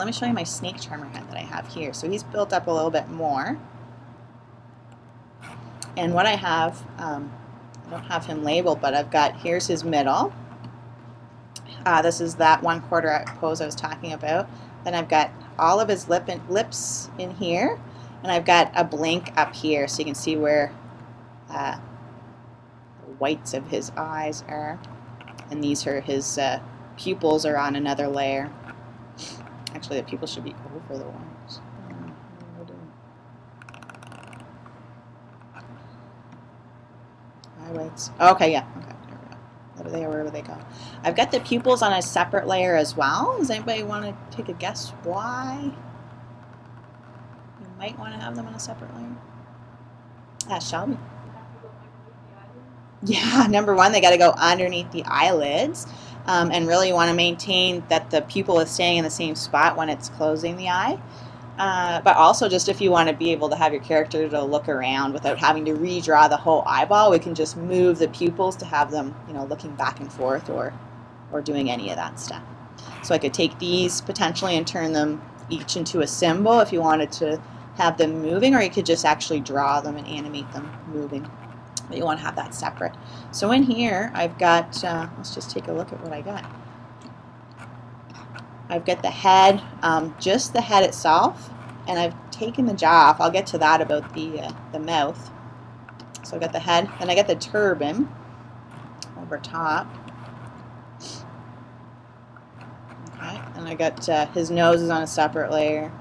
let me show you my snake charmer head that I have here. So he's built up a little bit more. And what I have, I don't have him labeled, but I've got, here's his middle. This is that 1/4 pose I was talking about. Then I've got all of his lips in here, and I've got a blink up here so you can see where the whites of his eyes are. And these are his pupils are on another layer. Actually, the pupils should be over the ones. Eyelids. Okay, yeah. Okay, there we go. Where do they go? I've got the pupils on a separate layer as well. Does anybody want to take a guess why you might want to have them on a separate layer? Shelby. Yeah, number one, they got to go underneath the eyelids. And really you want to maintain that the pupil is staying in the same spot when it's closing the eye. But also just if you want to be able to have your character to look around without having to redraw the whole eyeball, we can just move the pupils to have them, you know, looking back and forth or doing any of that stuff. So I could take these potentially and turn them each into a symbol if you wanted to have them moving, or you could just actually draw them and animate them moving. But you want to have that separate. So in here I've got, let's just take a look at what I got. I've got the head, just the head itself, and I've taken the jaw off. I'll get to that about the mouth. So I've got the head, then I got the turban over top. Okay, and I got his nose is on a separate layer.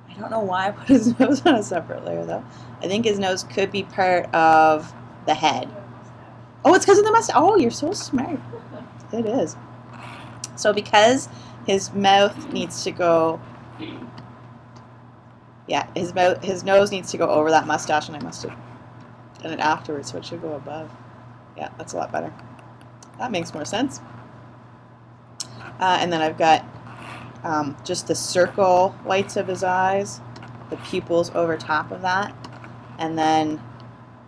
I don't know why I put his nose on a separate layer though. I think his nose could be part of the head. Oh, it's because of the mustache. Oh, you're so smart. It is. So because his mouth needs to go, yeah, his nose needs to go over that mustache, and I must have done it afterwards, so it should go above. Yeah, that's a lot better. That makes more sense. And then I've got just the circle whites of his eyes, the pupils over top of that, and then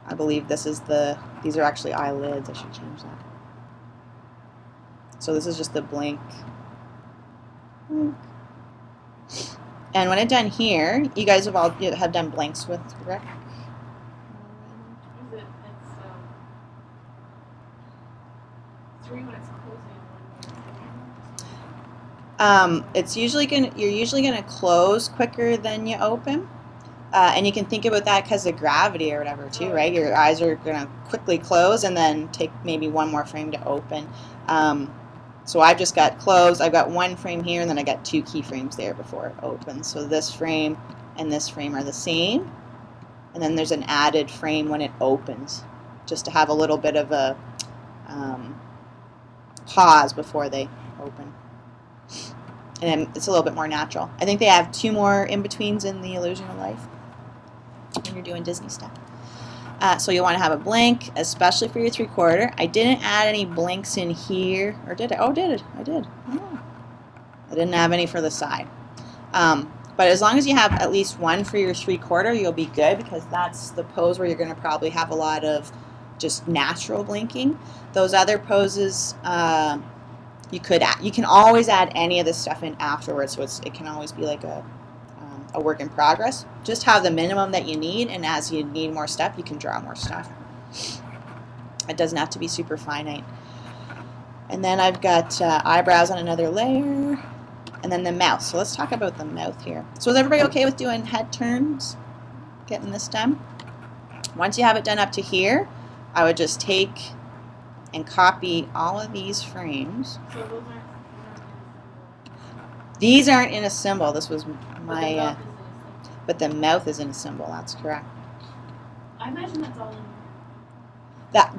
I believe this is these are actually eyelids. I should change that. So this is just the blink. And when I'm done here, you guys have all have done blinks with Rick. Is it? It's 3 when it's closing. It's usually you're usually gonna close quicker than you open, and you can think about that because of gravity or whatever too, right? Your eyes are gonna quickly close and then take maybe one more frame to open. So I've just got closed. I've got one frame here, and then I got 2 keyframes there before it opens. So this frame and this frame are the same, and then there's an added frame when it opens, just to have a little bit of a pause before they open. And it's a little bit more natural. I think they have 2 more in-betweens in the Illusion of Life when you're doing Disney stuff. So you want to have a blink, especially for your 3/4. I didn't add any blinks in here, or did I? Oh, did I? I did. Oh. I didn't have any for the side. But as long as you have at least one for your 3/4, you'll be good, because that's the pose where you're going to probably have a lot of just natural blinking. Those other poses, you can always add any of this stuff in afterwards, so it can always be like a work in progress. Just have the minimum that you need, and as you need more stuff, you can draw more stuff. It doesn't have to be super finite. And then I've got eyebrows on another layer, and then the mouth. So let's talk about the mouth here. So is everybody okay with doing head turns? Getting this done? Once you have it done up to here, I would just take and copy all of these frames. So those aren't These aren't in a symbol. This was but the my, mouth is in a symbol. but the mouth is in a symbol. That's correct. I imagine that's all in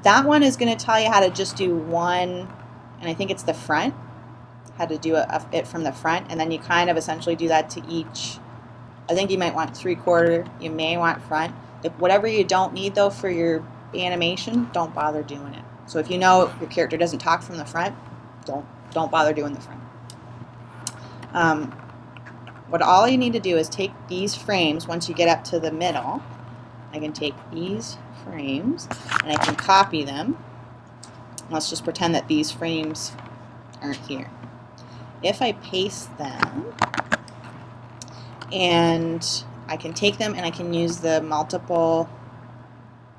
That one is going to tell you how to just do one, and I think it's the front, how to do it from the front, and then you kind of essentially do that to each. I think you might want 3/4, you may want front. If whatever you don't need though for your animation, don't bother doing it. So if you know your character doesn't talk from the front, don't bother doing the front. What all you need to do is take these frames. Once you get up to the middle, I can take these frames and I can copy them. Let's just pretend that these frames aren't here. if I paste them, and I can take them and I can use the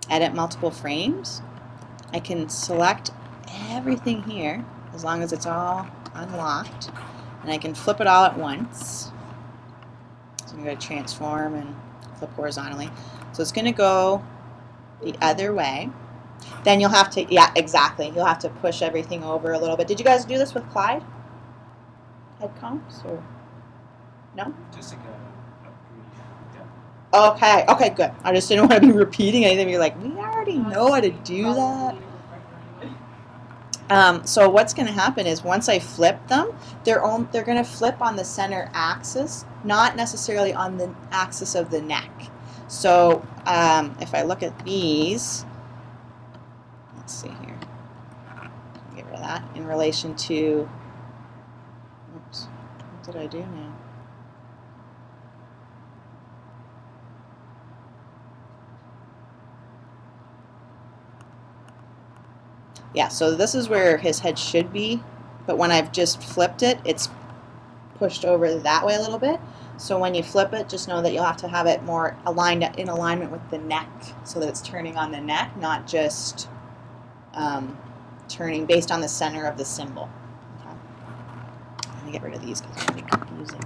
edit multiple frames. I can select everything here as long as it's all unlocked, and I can flip it all at once. So I'm going to transform and flip horizontally. So it's going to go the other way. Then you'll have to, yeah, exactly. You'll have to push everything over a little bit. Did you guys do this with Clyde? Head comps or no? Just like a brief, Okay, okay, good. I just didn't want to be repeating anything. You're like, we already know how to do that. So what's going to happen is once I flip them, they're going to flip on the center axis, not necessarily on the axis of the neck. So if I look at these, let's see here, get rid of that in relation to, oops, what did I do now? Yeah, so this is where his head should be, but when I've just flipped it, it's pushed over that way a little bit. So when you flip it, just know that you'll have to have it more aligned in alignment with the neck, so that it's turning on the neck, not just turning based on the center of the symbol. Okay. Let me get rid of these because it's going to be confusing.